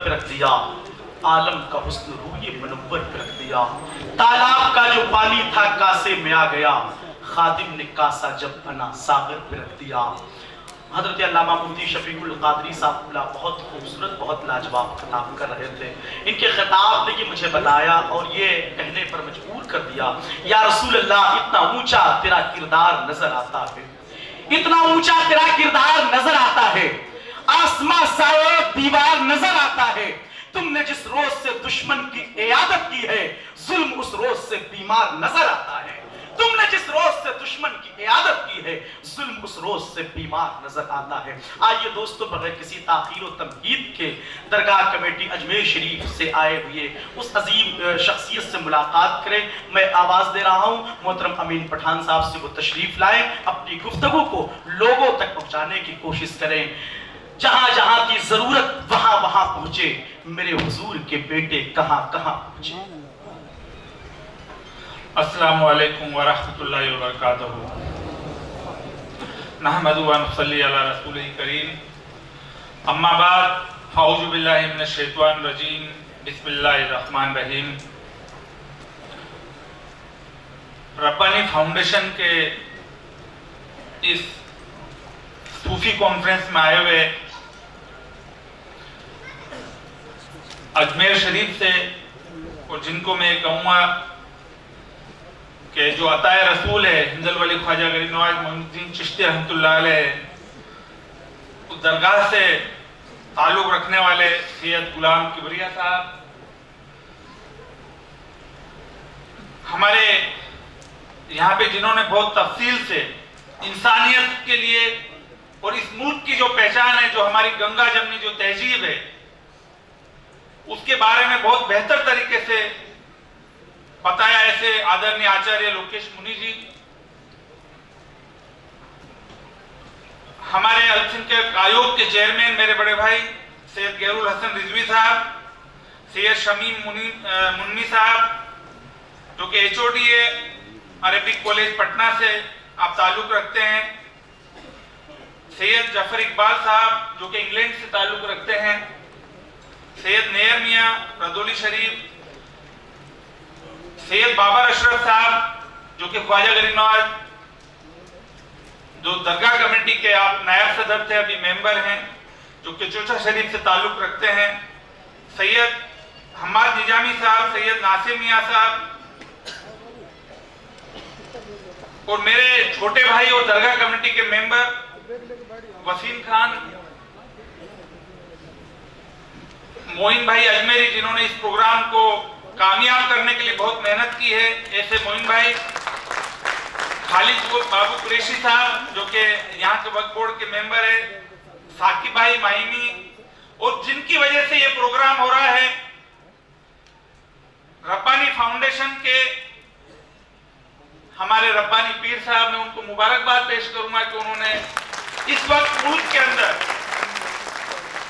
रख दिया, आलम का हुस्न रूए मुनव्वर रख दिया। तालाब का जो पानी था कासे में आ गया, खादिम ने कासा जब बना सागर पे रख दिया। हजरत अल्लामा मुफ्ती शफीकुल कादरी साहब बहुत खूबसूरत, बहुत लाजवाब खिताब कर रहे थे। इनके खिताब ने मुझे बताया और ये कहने पर मजबूर कर दिया, या रसूल अल्लाह, इतना ऊंचा तेरा किरदार नजर आता है, इतना ऊंचा तेरा किरदार नजर आता है, आसमां साए दीवार नजर आता है। तुमने जिस रोज से दुश्मन की इयादत की है, जुल्म उस रोज से बीमार नजर आता है। तुमने जिस रोज से दुश्मन की इयादत की है, जुल्म उस रोज से बीमार नजर आता है। आइए दोस्तों, बगैर किसी ताखीर और तमहीद के दरगाह कमेटी अजमेर शरीफ से आए हुए उस अजीम शख्सियत से मुलाकात करें। मैं आवाज दे रहा हूं मोहतरम अमीन पठान साहब से, वो तशरीफ लाएं, अपनी गुफ्तगू को लोगों तक पहुंचाने की कोशिश करें। जहां जहां की जरूरत वहां वहां पहुंचे, मेरे हुजूर के बेटे कहां कहां पहुंचे। अस्सलामु अलैकुम व रहमतुल्लाहि व बरकातहू। नहमदु व नसल्ली अला रसूलिल करीम, अम्मा बाद, फाऊज़ु बिल्लाहि मिनश शैतानिर रजीम, बिस्मिल्लाहिर रहमानिर रहीम। रब्बानी फाउंडेशन के इस सूफी कॉन्फ्रेंस में आए हुए अजमेर शरीफ से, और जिनको मैं कहूँगा कि जो अताए रसूल है हिंदल वली ख्वाजा गरीब नवाज मोइनुद्दीन चिश्ती रहमतुल्लाह अलैह, उस दरगाह से ताल्लुक रखने वाले सैयद गुलाम किबरिया साहब, हमारे यहाँ पे जिन्होंने बहुत तफसील से इंसानियत के लिए और इस मुल्क की जो पहचान है, जो हमारी गंगा जमनी जो तहजीब है, उसके बारे में बहुत बेहतर तरीके से बताया, ऐसे आदरणीय आचार्य लोकेश मुनि जी, हमारे अल्पसंख्यक आयोग के चेयरमैन मेरे बड़े भाई सैयद गैरुल हसन रिजवी साहब, सैयद शमीम मुन्नी साहब जो कि HOD है अरेबिक कॉलेज पटना से आप ताल्लुक रखते हैं, सैयद जफर इकबाल साहब जो कि इंग्लैंड से ताल्लुक रखते हैं, सैयद नेयर मियाँ रदौली शरीफ, सैयद बाबर अशरफ साहब जो कि ख्वाजा गरीब नवाज जो दरगाह कमेटी के आप नायब सदर थे, अभी मेंबर हैं, जो कि चोचा शरीफ से ताल्लुक रखते हैं, सैयद हमाद निजामी साहब, सैयद नासिर मियाँ साहब, और मेरे छोटे भाई और दरगाह कमेटी के मेंबर वसीम खान, मोइन भाई अजमेरी, जिन्होंने इस प्रोग्राम को कामयाब करने के लिए बहुत मेहनत की है, ऐसे मोइन भाई, खालिद बाबू कुरैशी साहब जो कि यहाँ के वक्फ बोर्ड के मेंबर है, साकिब भाई माहिमी, और जिनकी वजह से ये प्रोग्राम हो रहा है, रब्बानी फाउंडेशन के हमारे रब्बानी पीर साहब, मैं उनको मुबारकबाद पेश करूंगा कि उन्होंने इस वक्त मुल्क के अंदर,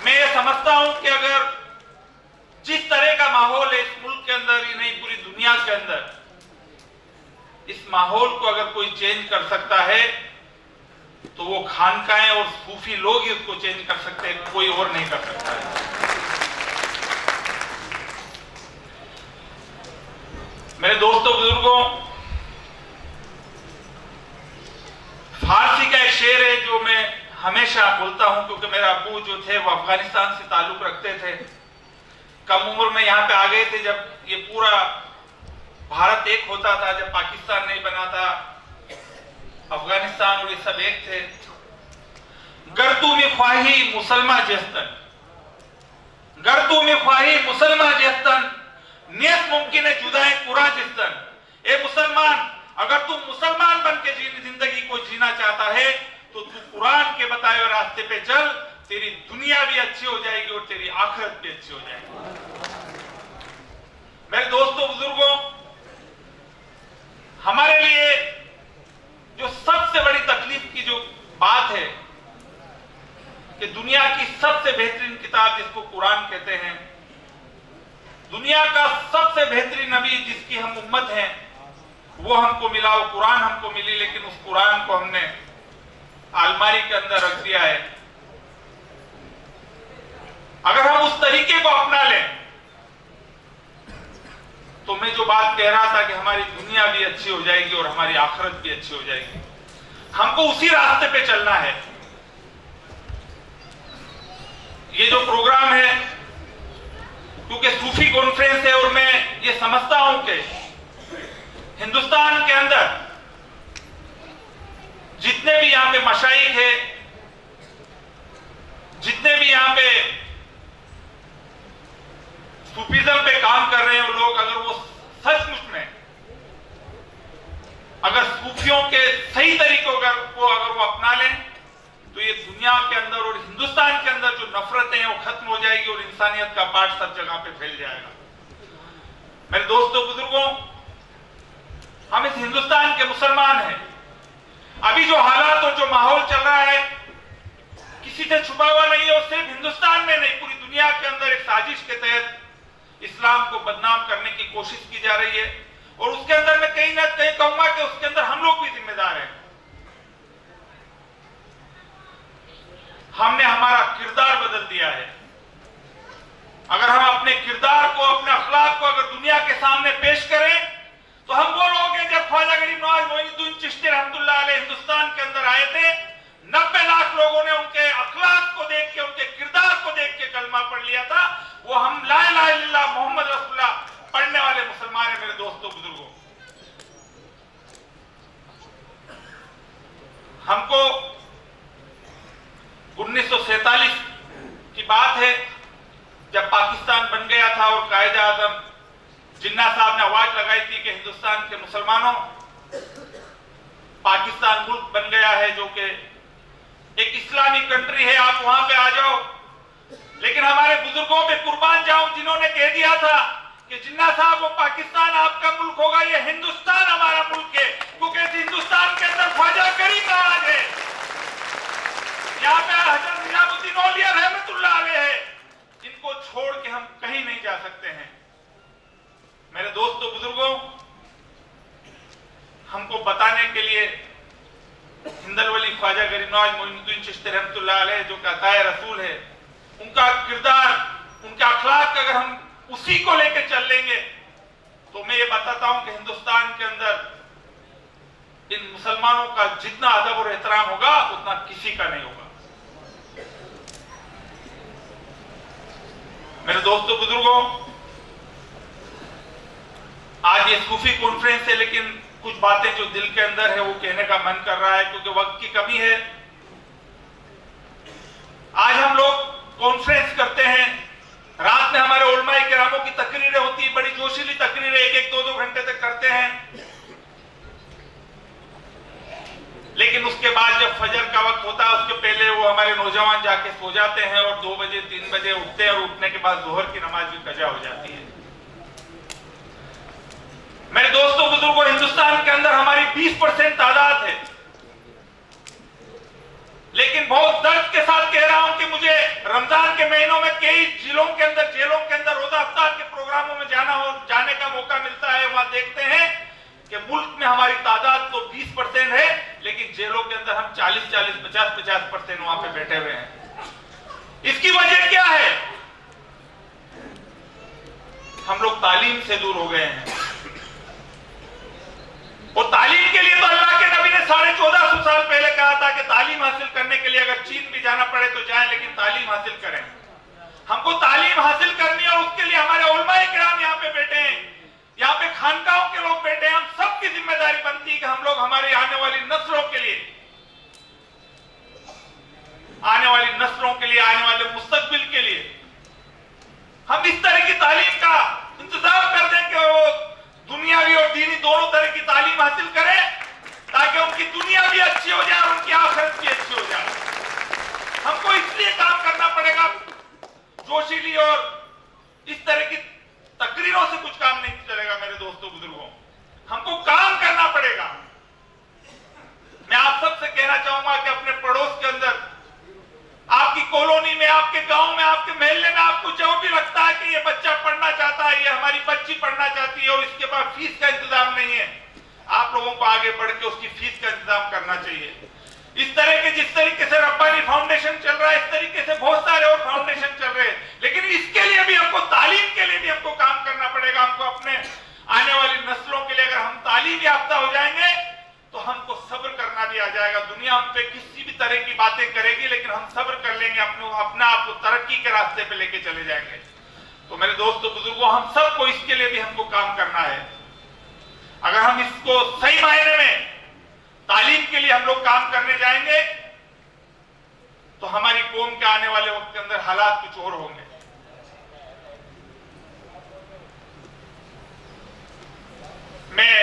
मैं ये समझता हूं कि अगर जिस तरह का माहौल है इस मुल्क के अंदर ही नहीं पूरी दुनिया के अंदर, इस माहौल को अगर कोई चेंज कर सकता है तो वो खानकाएं और सूफी लोग ही उसको चेंज कर सकते हैं, कोई और नहीं कर सकता है। मेरे दोस्तों बुजुर्गों, फारसी का एक शेर है जो मैं हमेशा बोलता हूं, क्योंकि मेरा अब्बू जो थे वो अफगानिस्तान से ताल्लुक रखते थे, कम उम्र में यहाँ पे आ गए थे जब ये पूरा भारत एक होता था, जब पाकिस्तान नहीं बना था, अफगानिस्तान और ये सब एक थे। गर्तू में ख्वाही मुसलमान जेस्तन, गर्तू में ख्वाही मुसलमान जेस्तन, नियत मुमकिन है जुदाए कुरा जिस्तन। ए मुसलमान, अगर तू मुसलमान बन के जिंदगी को जीना चाहता है तो तू कुरान के बताए हुए रास्ते पे चल, तेरी दुनिया भी अच्छी हो जाएगी और तेरी आखिरत भी अच्छी हो जाएगी। मेरे दोस्तों बुजुर्गों, हमारे लिए जो सबसे बड़ी तकलीफ की जो बात है कि दुनिया की सबसे बेहतरीन किताब जिसको कुरान कहते हैं, दुनिया का सबसे बेहतरीन नबी जिसकी हम उम्मत हैं, वो हमको मिला, वो कुरान हमको मिली, लेकिन उस कुरान को हमने अलमारी के अंदर रख दिया है। अगर हम उस तरीके को अपना लें तो मैं जो बात कह रहा था कि हमारी दुनिया भी अच्छी हो जाएगी और हमारी आखिरत भी अच्छी हो जाएगी, हमको उसी रास्ते पे चलना है। ये जो प्रोग्राम है, क्योंकि सूफी कॉन्फ्रेंस है और मैं ये समझता हूं कि हिंदुस्तान के अंदर जितने भी यहां पे मशाइख है, जितने भी यहां पे सूफीज्म पे काम कर रहे हैं वो लोग, अगर वो सचमुच में अगर सूफियों के सही तरीकों को अगर वो अपना लें तो ये दुनिया के अंदर और हिंदुस्तान के अंदर जो नफरतें हैं वो खत्म हो जाएगी और इंसानियत का पाठ सब जगह पे फैल जाएगा। मेरे दोस्तों बुजुर्गों, हम इस हिंदुस्तान के मुसलमान हैं। अभी जो हालात और जो माहौल चल रहा है किसी से छुपा हुआ नहीं है, और सिर्फ हिंदुस्तान में नहीं पूरी दुनिया के अंदर एक साजिश के तहत इस्लाम को बदनाम करने की कोशिश की जा रही है। और उसके अंदर मैं कहीं ना कहीं कहूंगा कि उसके अंदर हम लोग भी जिम्मेदार हैं। हमने हमारा किरदार बदल दिया है। अगर हम अपने किरदार को, अपने अखलाक को अगर दुनिया के सामने पेश करें तो हम वो लोग हैं जब ख्वाजा गरीब नवाज मोइनुद्दीन चिश्ती रहमतुल्लाह अलैह हिंदुस्तान के अंदर आए थे, 90 लाख लोगों ने उनके अखलाक को देख के, उनके किरदार को देख के कलमा पढ़ लिया था। वो हम ला इलाहा इल्लल्लाह मोहम्मद रसूलुल्लाह पढ़ने वाले मुसलमान हैं। मेरे दोस्तों बुजुर्गों, हमको 1947 की बात है जब पाकिस्तान बन गया था और कायदे आजम जिन्ना साहब ने आवाज लगाई थी कि हिंदुस्तान के मुसलमानों, पाकिस्तान मुल्क बन गया है जो कि एक इस्लामी कंट्री है, आप वहां पे आ जाओ। लेकिन हमारे बुजुर्गों पे कुर्बान जाऊं जिन्होंने कह दिया था कि जिन्ना साहब वो पाकिस्तान आपका मुल्क होगा, ये हिंदुस्तान हमारा मुल्क है, क्योंकि इस हिंदुस्तान के अंदर ख्वाजा गरीब नवाज है, यहाँ पे हजरत निजामुद्दीन औलिया रहमतुल्लाह अलैह है। इनको छोड़ के हम कहीं नहीं जा सकते हैं। मेरे दोस्तों बुजुर्गों, हमको बताने के लिए हिंदल वली ख्वाजा गरीब नवाज मोइनुद्दीन चिश्ती रहमतुल्लाह अलैह जो अताए रसूल है, उनका किरदार, उनका अखलाक अगर हम उसी को लेकर चल लेंगे तो मैं ये बताता हूं कि हिंदुस्तान के अंदर इन मुसलमानों का जितना अदब और एहतराम होगा उतना किसी का नहीं होगा। मेरे दोस्तों बुजुर्गों, आज ये सूफी कॉन्फ्रेंस है, लेकिन कुछ बातें जो दिल के अंदर है वो कहने का मन कर रहा है क्योंकि वक्त की कमी है। आज हम लोग कॉन्फ्रेंस करते हैं, रात में हमारे उलमाए किरामों की तकरीरें होती है, बड़ी जोशीली तकरीरें 1-1, 2-2 घंटे तक करते हैं। लेकिन उसके बाद जब फजर का वक्त होता है उसके पहले वो हमारे नौजवान जाके सो जाते हैं और 2 बजे 3 बजे उठते हैं और उठने के बाद जोहर की नमाज भी कजा हो जाती है। मेरे दोस्तों बुजुर्गों, हिंदुस्तान के अंदर हमारी 20% तादाद है, लेकिन बहुत दर्द के साथ कह रहा हूं कि मुझे रमजान के महीनों में कई जेलों के अंदर रोजा अफ्तार के प्रोग्रामों में जाने का मौका मिलता है। वहां देखते हैं कि मुल्क में हमारी तादाद तो 20% है, लेकिन जेलों के अंदर हम 40-40, 50-50% वहां पे बैठे हुए हैं। इसकी वजह क्या है? हम लोग तालीम से दूर हो गए हैं। और तालीम के लिए तो अल्लाह के नबी ने 1450 साल पहले कहा था कि तालीम हासिल करने के लिए अगर चीन भी जाना पड़े तो जाएं, लेकिन तालीम हासिल करें। हमको तालीम हासिल करनी है और उसके लिए हमारे उलमाए किराम यहाँ पे बैठे हैं, यहाँ पे खानकाहों के लोग बैठे हैं। हम सबकी जिम्मेदारी बनती है कि हम लोग हमारी आने वाली नस्लों के लिए, आने वाले मुस्तकबिल के लिए हम इस तरह की तालीम का इंतजाम कर दें कि वो दुनियावी और दीनी दोनों तरह की तालीम हासिल करें, ताकि उनकी दुनिया भी अच्छी हो जाए और उनकी आखिरत भी अच्छी हो जाए। हमको इसलिए काम करना पड़ेगा, जोशीली और इस तरह की तकरीरों से कुछ काम नहीं चलेगा। मेरे दोस्तों बुजुर्गों, हमको काम करना पड़ेगा। मैं आप सबसे कहना चाहूंगा कि अपने पड़ोस के अंदर, आपकी कॉलोनी में, आपके गांव में, आपके मोहल्ले में आपको जो भी लगता है कि ये बच्चा पढ़ना चाहता है, ये हमारी बच्ची पढ़ना चाहती है और इसके पास फीस का इंतजाम नहीं है, आप लोगों को आगे बढ़ के उसकी फीस का इंतजाम करना चाहिए। इस तरह के जिस तरीके से रब्बानी फाउंडेशन चल रहा है, इस तरीके से बहुत सारे और फाउंडेशन चल रहे हैं। लेकिन इसके लिए भी हमको, तालीम के लिए भी हमको काम करना पड़ेगा। हमको अपने आने वाली नस्लों के लिए अगर हम तालीम याफ्ता हो जाएंगे तो हमको सब्र करना भी आ जाएगा। दुनिया हम पे किसी भी तरह की बातें करेगी, लेकिन हम सब्र कर लेंगे, अपना आप को तरक्की के रास्ते पे लेके चले जाएंगे। तो मेरे दोस्तों बुजुर्गों, हम सबको इसके लिए भी हमको काम करना है। अगर हम इसको सही मायने में तालीम के लिए हम लोग काम करने जाएंगे तो हमारी कौम के आने वाले वक्त के अंदर हालात कुछ और होंगे। मैं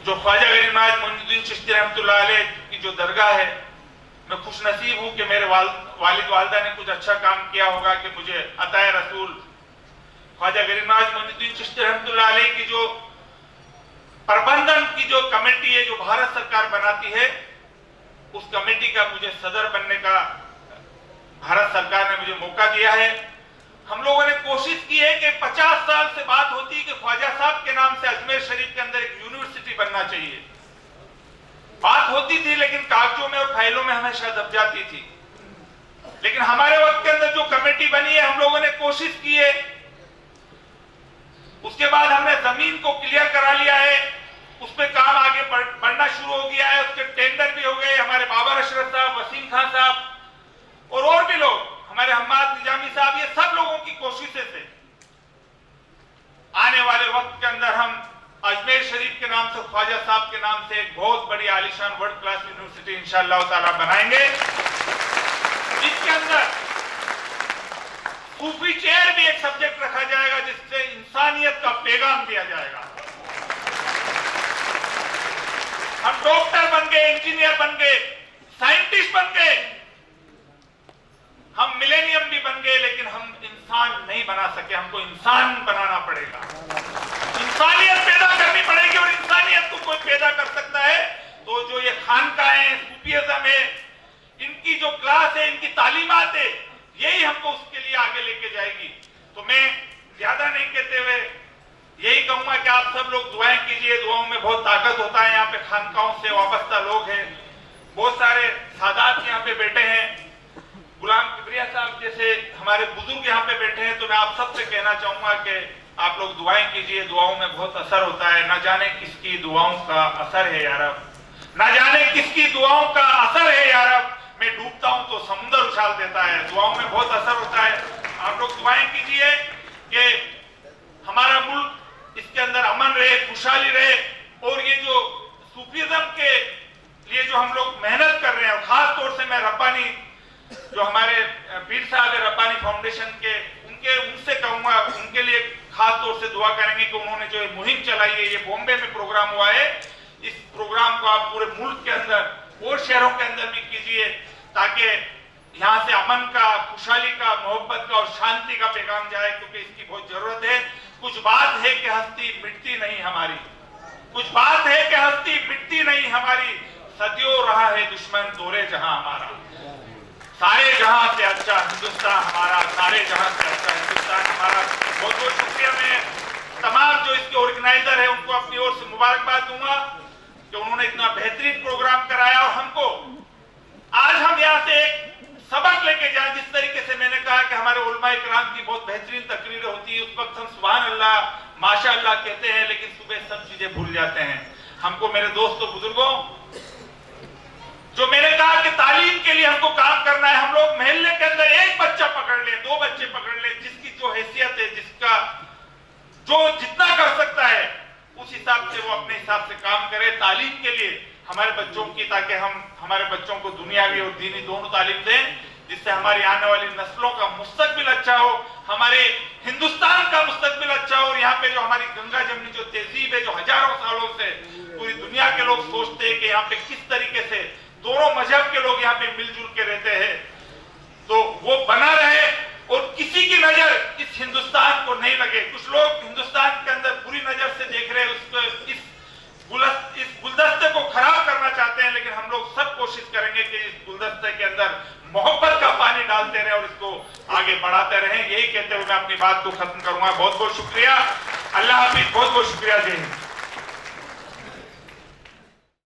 जो ख्वाजा गरीब नवाज मोइनुद्दीन चिश्ती रहमतुल्लाह अलैह की जो दरगाह है, मैं खुश नसीब हूं कि मेरे वालिद वालिदा ने कुछ अच्छा काम किया होगा कि मुझे अताए रसूल ख्वाजा गरीब नवाज मोइनुद्दीन चिश्ती रहमतुल्लाह अलैह की जो प्रबंधन की जो कमेटी है, जो भारत सरकार बनाती है, उस कमेटी का मुझे सदर बनने का भारत सरकार ने मुझे मौका दिया है। हम लोगों ने कोशिश की है कि 50 साल से बात होती है कि ख्वाजा साहब के नाम से अजमेर शरीफ के अंदर एक यूनिवर्सिटी बनना चाहिए। बात होती थी लेकिन कागजों में और फाइलों में हमेशा दब जाती थी। लेकिन हमारे वक्त के अंदर जो कमेटी बनी है, हम लोगों ने कोशिश की है। उसके बाद हमने जमीन को क्लियर करा लिया है, उस पर काम आगे बढ़ना शुरू हो गया है। उसके टेंडर भी हो गए। हमारे बाबर अशरफ साहब, वसीम खान साहब और भी लोग, हमारे हम्माद निजामी साहब, ये सब लोगों की कोशिशें से आने वाले वक्त के अंदर हम अजमेर शरीफ के नाम से, ख्वाजा साहब के नाम से एक बहुत बड़ी आलिशान वर्ल्ड क्लास यूनिवर्सिटी इंशाअल्लाह ताला बनाएंगे। इसके अंदर सूफी चेयर भी एक सब्जेक्ट रखा जाएगा, जिससे इंसानियत का पैगाम दिया जाएगा। हम डॉक्टर बन गए, इंजीनियर बन गए, साइंटिस्ट बन गए, हम मिलेनियम भी बन गए, लेकिन हम इंसान नहीं बना सके। हमको इंसान बनाना पड़ेगा, इंसानियत पैदा करनी पड़ेगी। और इंसानियत को कोई पैदा कर सकता है तो जो ये खानकाहें है, सूफीज़्म है, इनकी जो क्लास है, इनकी तालीमात है, यही हमको उसके लिए आगे लेके जाएगी। तो मैं ज्यादा नहीं कहते हुए यही कहूंगा कि आप सब लोग दुआएं कीजिए। दुआओं में बहुत ताकत होता है। यहाँ पे खानकाहों से वाबस्ता लोग हैं, बहुत सारे सादात यहाँ पे बैठे हैं, गुलाम किबरिया साहब जैसे हमारे बुजुर्ग यहाँ पे बैठे हैं। तो मैं आप सबसे कहना चाहूंगा कि आप लोग दुआएं कीजिए। दुआओं में बहुत असर होता है। ना जाने किसकी दुआओं का असर है यार, ना जाने किसकी दुआओं का असर है यार। मैं डूबता हूं तो समुद्र उछाल देता है। दुआओं में बहुत असर होता है। आप लोग दुआएं कीजिए कि हमारा मुल्क, इसके अंदर अमन रहे, खुशहाली रहे। और ये जो सूफीज़्म के लिए जो हम लोग मेहनत कर रहे हैं, और खास तौर से मैं रब्बानी, जो हमारे पीर साहब है रब्बानी फाउंडेशन के, उनसे कहूंगा, उनके लिए खास तौर से दुआ करेंगे कि उन्होंने जो मुहिम चलाई है, ये बॉम्बे में प्रोग्राम हुआ है, इस प्रोग्राम को आप पूरे मुल्क के अंदर और शहरों के अंदर भी कीजिए, ताकि यहाँ से अमन का, खुशहाली का, मोहब्बत का और शांति का पैगाम जाए, क्योंकि इसकी बहुत जरूरत है। कुछ बात है कि हस्ती मिटती नहीं हमारी, कुछ बात है कि हस्ती मिटती नहीं हमारी, सदियों रहा है दुश्मन दौरे जहां हमारा। सारे जहां से अच्छा हिंदुस्तान हमारा, सारे जहां से अच्छा हिंदुस्तान हमारा। बहुत बहुत शुक्रिया। मैं तमाम जो इसके ऑर्गेनाइजर है उनको अपनी ओर से मुबारकबाद दूंगा कि उन्होंने इतना बेहतरीन प्रोग्राम कराया। और हमको आज हम यहाँ से एक सबक लेके जाए। जिस तरीके से मैंने कहा कि हमारे उलमा इकराम की बहुत बेहतरीन तकरीरें होती है, उस वक्त हम सुभान अल्लाह, माशाअल्लाह कहते हैं, लेकिन सुबह सब चीजें भूल जाते हैं। हमको मेरे दोस्तों बुजुर्गों, जो मैंने कहा कि तालीम के लिए हमको काम करना है। हम लोग मोहल्ले के अंदर एक बच्चा पकड़ ले, 2 बच्चे पकड़ ले, जिसकी जो हैसियत है, जिसका जो जितना कर सकता है, उस हिसाब से वो अपने हिसाब से काम करे तालीम के लिए हमारे बच्चों की, ताकि हम हमारे बच्चों को दुनियावी और दीनी दोनों तालीम दें, जिससे हमारी आने वाली नस्लों का मुस्तकबिल अच्छा हो, हमारे हिंदुस्तान का मुस्तकबिल अच्छा हो। और यहाँ पे जो हमारी गंगा जमनी जो तहजीब है, जो हजारों सालों से पूरी दुनिया के लोग सोचते हैं कि यहाँ पे किस तरीके से दोनों मजहब के लोग यहाँ पे मिलजुल के रहते हैं, तो वो बना रहे और किसी की नजर इस हिंदुस्तान को नहीं लगे। कुछ लोग हिंदुस्तान के अंदर बुरी नजर से देख रहे हैं, उसको इस गुलदस्ते को खराब करना चाहते हैं, लेकिन हम लोग सब कोशिश करेंगे कि इस गुलदस्ते के अंदर मोहब्बत का पानी डालते रहे और इसको आगे बढ़ाते रहें। यही कहते हुए मैं अपनी बात को खत्म करूंगा। बहुत बहुत शुक्रिया। अल्लाह हाफिज। बहुत बहुत शुक्रिया। जय हिंद।